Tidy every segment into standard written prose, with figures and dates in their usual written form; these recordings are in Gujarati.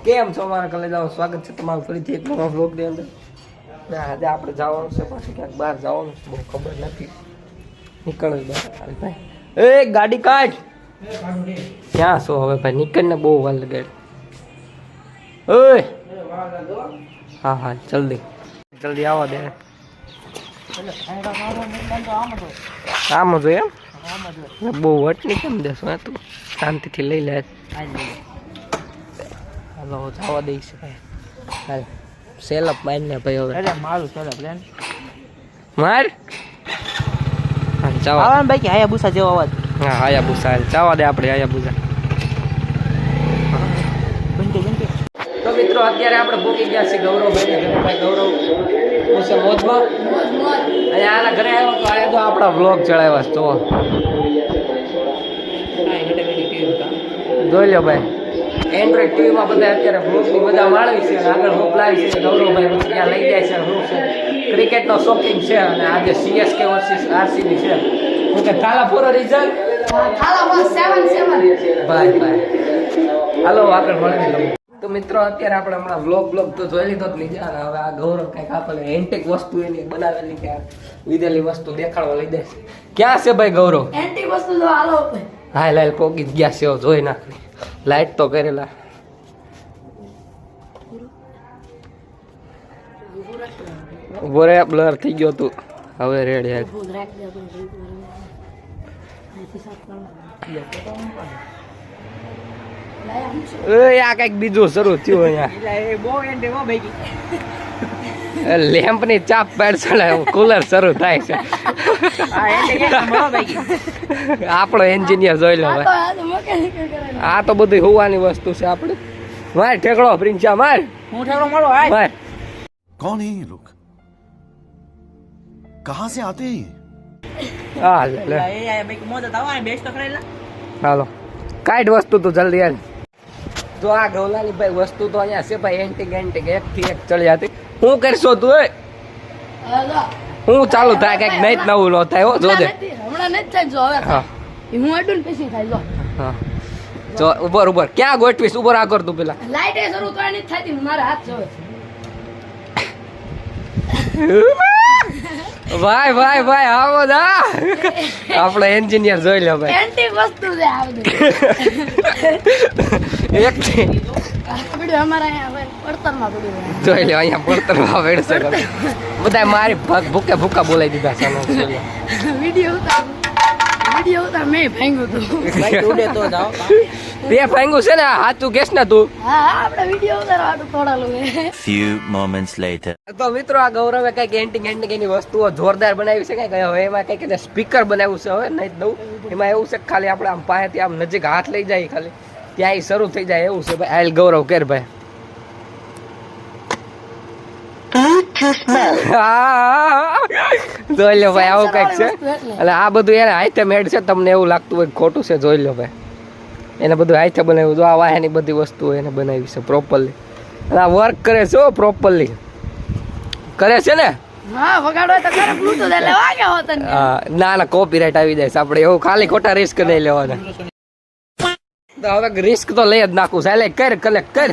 કેમ છો મારા કલેજાઓ? સ્વાગત છે તમારું ફરીથી એક નવા વ્લોગની અંદર. આજે આપણે જવાનું છે પાછું ક્યાંક બહાર જવાનું છે, બહુ ખબર નથી. નીકળવું બહાર ભાઈ. એ ગાડી કાઢ. ક્યાં છો હવે ભાઈ? નીકળને બહુ વાર લગાડ. ઓય હા હા જલ્દી જલ્દી આવો દે. આમ જો એમ બહુ વટની કેમ દેશો? તું શાંતિથી લઈ લે. હાલો જવા દઈશ ભાઈ. હાલ સેલઅપ મારને ભાઈ. હવે મારું સેલઅપ લે માર. હા જવા આવા ભાઈ. હાયાબુસા જેવો અવાજ. હા હાયાબુસા જવા દે આપણે. હાયાબુસા તો મિત્રો અત્યારે આપણે ભૂકી ગયા છીએ ગૌરવભાઈ ઘરે. ભાઈ ગૌરવ હું છે મોજમાં અને આના ઘરે આવ્યો તો આ તો આપણા વ્લોગ ચડાવ્યા છે. તો જોઈ લો ભાઈ, એન્ડ્રોઈડ ટીવીમાં બધા અત્યારે વ્લોગની મજા માણવી છે. આગળ હું લાવી છે ગૌરવભાઈ પછી ત્યાં લઈ જાય છે. હું છે ક્રિકેટનો શોખીન છે અને આજે CSK વર્સિસ RCB છે. હું કે થાલા પૂરો રિઝલ્ટ ભાઈ ભાઈ. હાલો આગળ મળી લઉં. તો મિત્રો અત્યારે આપણે હમણાં વ્લોગ તો જોઈ લીધો જ નહીં. હવે આ ગૌરવ કંઈક આપણને એન્ટિક વસ્તુ એની બનાવેલી કે લીધેલી વસ્તુ દેખાડવા લઈ દે. ક્યાં છે ભાઈ ગૌરવ? એન્ટિક વસ્તુ તો હાલો હા લાલ પોકી ગયા છે. જોઈ નાખી લાઈટ તો કરેલા. ઉભો રે, બ્લર થઈ ગયો તું. હવે રેડી આ કઈક બીજું શરૂ થયું અહીંયા. લેમ્પ ની ચાપ પેડશે કુલર શરૂ થાય છે. આપણો એન્જિનિયર જોઈ લો ભાઈ. આ તો બધું હોવાની વસ્તુ છે આપણે. માર ઠેકડો પ્રિન્સા માર. હું ઠેકડો મારો માર. कौन है ये लोग? कहाँ से आते हैं? હા લે હાલો કાઢ વસ્તુ તો જલ્દી યાર. જો આ ગૌલાની ભાઈ વસ્તુ તો અહીંયા છે ભાઈ. એન્ટિક એક થી એક ચડી જતી. શું કરશો તું? હું ચાલુ થાય કઈક નહીં નવું ન થાય. જો દે હમણાં નથી થાય. જો હવે હા હું અડું પછી થાય. જો હા જો ઉપર ક્યાં ગોઠવીશ? ઉપર આ કર તું પેલા. લાઈટ એ શરૂ તો નથી થતી. મારા હાથ જોવે. ભાઈ ભાઈ ભાઈ આવો દા. આપણો એન્જિનિયર જોઈ લો ભાઈ. એન્ટિક વસ્તુ છે આ બધું. એક પડ્યું અમારા અહીંયા પડતરમાં પડ્યું. જોઈ લો અહીંયા પડતરમાં વેડશે બધા. મારી ભૂકે ભૂકા બોલાવી દીધા છે. વિડીયો ઉતાર મેં ભાંગ્યું હતું. તે ભાંગ્યું છે ને? સાચું કેસ ને તું? હા આપણે વિડીયો ઉતારવા થોડાલું. Few moments later. તો મિત્રો આ ગૌરવે કઈક એન્ટિક એની વસ્તુઓ જોરદાર બનાવી છે. કઈક હવે એમાં કઈક સ્પીકર બનાવ્યું છે. હવે નહીં દઉં એમાં એવું છે કે ખાલી આપણે આમ પાસેથી આમ નજીક હાથ લઈ જાય ખાલી ત્યાં શરૂ થઈ જાય એવું છે ભાઈ. આયલ ગૌરવ કેર ભાઈ. જોઈ લો ભાઈ આવું કઈક છે. એટલે આ બધું એને હાથે મેડ છે. તમને એવું લાગતું હોય ખોટું છે? જોઈ લો ભાઈ એને બધું હાથે બનાવ્યું. જો આ વાહની બધી વસ્તુઓ એને બનાવી છે પ્રોપરલી. અને આ વર્ક કરે છે પ્રોપરલી કરે છે ને? હા વગાડો તો કરે. બ્લૂટૂથ એટલે વાગે હોત ને. હા ના ના કોપીરાઈટ આવી જાય છે. આપણે એવું ખાલી ખોટા રિસ્ક નહીં લેવાના. તો હવે રિસ્ક તો લઈ જ નાખું. સાલે કર કલેક્ટ કર.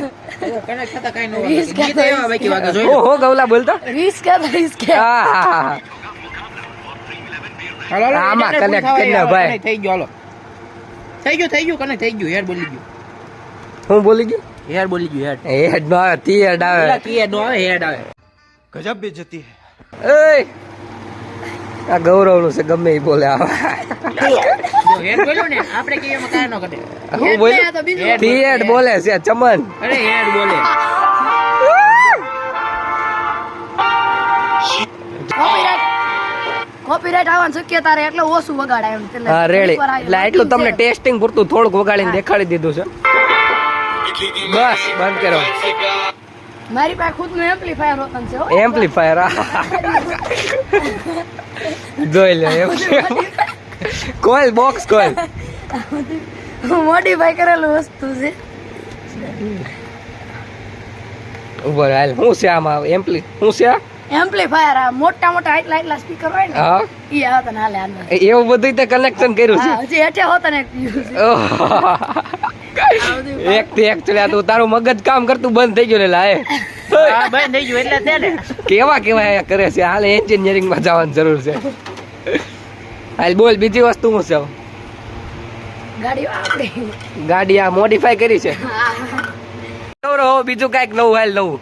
ઓહો ગૌલા બોલતો રિસ્ક હા હા હા આમાં કનેક્ટ કરીને ભાઈ. થઈ ગયું કને થઈ ગયું. હેડ બોલી ગયું. હું બોલી ગયું? હેડ બોલી ગયું. હેડ નો આવે તીયડ આવે. હેડ નો આવે હેડ આવે. गजब बेइज्जती है. એય આ ગૌરવ નું છે ગમે એ બોલે. જો હેડ બોલ્યો ને આપણે કે એમાં કાય ન ઘટે. હું બોલ્યો તીયડ બોલે છે ચમન. અરે હેડ બોલે. કોપીરાઈટ આવવાની શક્યતા રહે એટલે ઓછું વગાડાય એમ. હા રેડી. એટલે એટલું તમને ટેસ્ટિંગ પૂરતું થોડુંક વગાડીને દેખાડી દીધું છે. બસ બંધ કરો. મારી પાસે ખુદનું એમ્પ્લીફાયર હોતું છે. એમ્પ્લીફાયર જોઈ લે. કોઈલ બોક્સ કોઈલ મોડિફાઈ કરેલું વસ્તુ છે. ઉપર હાલ શું છે આમાં? શું છે? એમ્પ્લીફાયર. આ મોટા આટલા સ્પીકર હોય ને હા ઈ આવતા ને હાલે આને. એવું બધું તે કનેક્શન કર્યું છે. હા હજી હેઠે હોતા ને. એક થી એક ચલ્યા તું તારું મગજ કામ કરતું બંધ થઈ ગયું ને લાય હા બંધ થઈ ગયું એટલે છે ને કેવા કેવા કરે છે હાલ એન્જિનિયરિંગ માં જવાની જરૂર છે હાલ બોલ બીજી વસ્તુ શું છે ગાડી આપણી ગાડી આ મોડિફાઈ કરી છે બીજું કઈક નવું હાલ નવું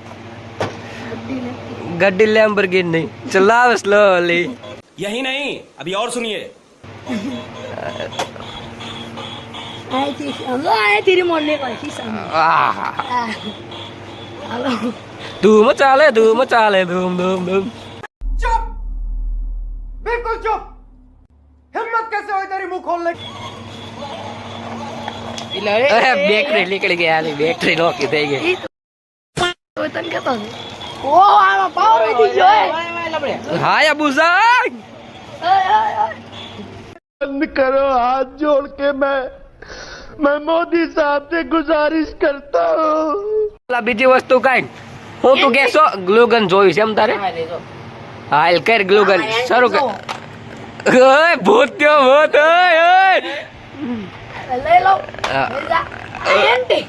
गड्डी लैम्बोर्गिनी चलाओ स्लोली यही नहीं अभी और सुनिए અહીંથી રિમોટ નીકળે ખિસ્સામાં. હાલો धूम चाले धूम चाले धूम धूम धूम बिल्कुल चुप हिम्मत कैसे हुई तेरी मुंह खोलने की अरे बैटरी निकल गई हाली बैटरी नोकी થઈ ગઈ તો તને કહેતો હતો. ઓ આમાં પાવર વધી ગયો હે. હાય અબુઝા बंद करो हाथ जोड़ के मैं मोदी साहब से गुजारिश करता हूँ બીજી વસ્તુ કાઈ હું તું કેસો ગ્લુગન જોઈશ એમ તારે હાલ કર ગ્લુગન શરૂ કર ઓય ભૂત્યો ભૂત ઓય ઓય લઈ લો લઈ જા. એન્ટી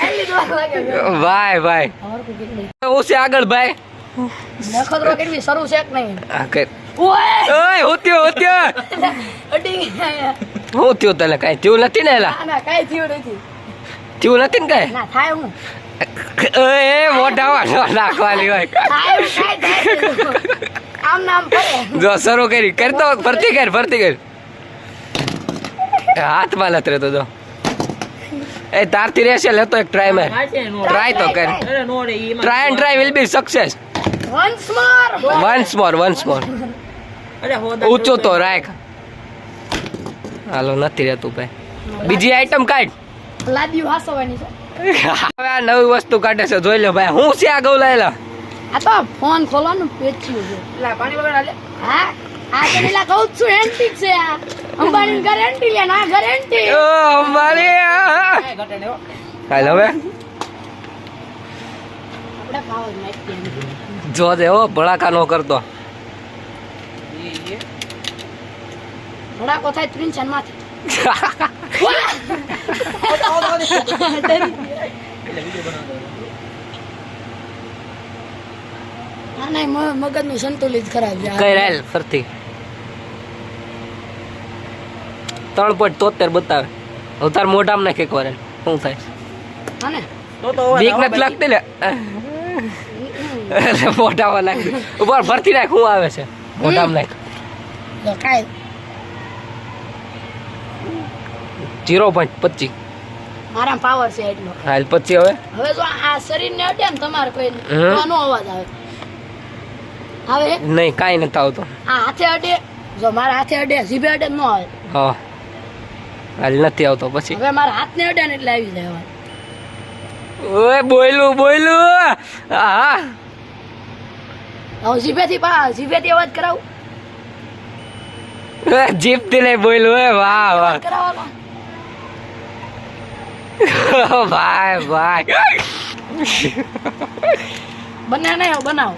એન્ટી દોર લાગે છે. ભાઈ ભાઈ આવર કો કેટલી હું છે આગળ ભાઈ નખતરો કેટલી શરૂ છે કે નહીં. આ કર ઓય ઓય હુત્યો હુત્યો અડી ગયા. હું થયો તને કાઈ થયું નથી ને એલા ના ના કાઈ થયું નથી. થયું નથી ને કાઈ ના થાય હું એ મોઢામાં ન નાખવાની હોય થાય હું કાઈ થાય આમ નામ ફરે. જો શરૂ કરી કરતો ફરતી કર હાથમાં નથી રહેતો જો એ તારથી રહેશે લેતો એક ટ્રાય માં ટ્રાય તો કર અરે નો રે ઈ try and try will be success once more once more અરે હોદા ઊંચો તો રાખ હાલો નથી રહેતું ભાઈ બીજી આઈટમ કાઢ લાદી વાસવાની છે. હવે આ નવી વસ્તુ કાઢે છે જોઈ લો ભાઈ હું છે આ ગૌલાયેલા આ તો ફોન ખોલવાનું પેચ્યું છે. લા પાણી વગર લે હા આ તો પેલા કહું જ છું એન્ટિક છે આ અંબાણી ગેરંટી લે ના ગેરંટી. ઓ અમારી કાઈ ઘટે ને હો હાલ હવે આપણે પાવર માઈક જો દે હો ભડાકા નો કરતો ભડાકો થાય ત્રિંચન માંથી. ના ના મગજ નું સંતુલિત ખરાબ છે. કઈ રાયલ ફરતી 3.73 બતાવે હવે તાર મોઢામાં નાખ એક વાર શું થાય હા ને તો બીક નથી લાગતી ને મોઢામાં નાખ ઉપર ફરતી નાખ શું આવે છે મોઢામાં નાખ તો કાઈ 0.25 મારા પાવર છે એટલો. હાલ પછી હવે હવે જો આ શરીર ને અડે ને તમારે કોઈ હમ. આનો અવાજ આવે આવે નહીં કાંઈ નથી આવતો આ હાથે અડે જો મારા હાથે અડે જીભે અડે ન આવે. હા હાલ નથી આવતો પછી હવે મારા હાથ ને અડે ને એટલે આવી જાય અવાજ. ઓય બોયલું હા હવે જીભેથી અવાજ કરાવું જીભથી નહીં બોયલું હે વાહ વાહ કરાવવાનો ભાઈ બને નહીં બનાવો.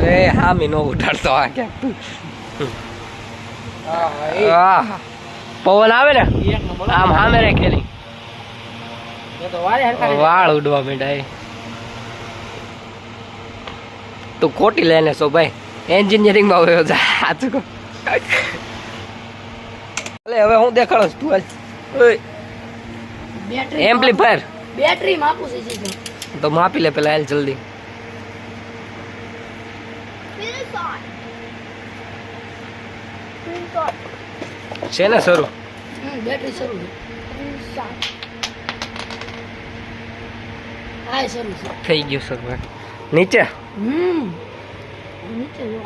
એ હામી નો ઉઠાડતો આ ક્યાંક પવન આવે ને એક નંબર આમ હામે રાખેલી તો વારે હરકા વાળ ઉડવા માંડ્યા તું ખોટી લઈને છો ભાઈ એન્જિનિયરિંગ માં આવ્યો જા સાચું કહું. અલે હવે હું દેખાડો છું તું હાલ. ઓય બેટરી એમ્પ્લીફાયર બેટરી માપું છે સીધું. તો માપી લે પેલા હાલ જલ્દી છે ને શરૂ બેટરી શરૂ છે. હા શરૂ છે. થઈ ગયું શરૂ નીચે નીચે જો.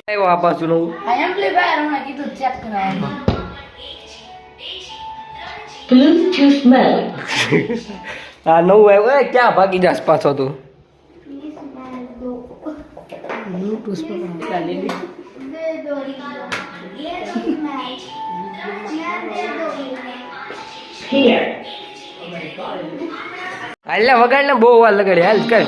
આવ્યો આ બાજુ નું આ એમ્પ્લીફાયર હમણાં કીધું ચેક કરાવવાનું. આ નવું આવ્યું એ ક્યાં ભાગી જાસ પાછો તું બ્લૂટૂથ પકડો. હાલ વગાડ ને બહુ વાર લગાડી હાલ કર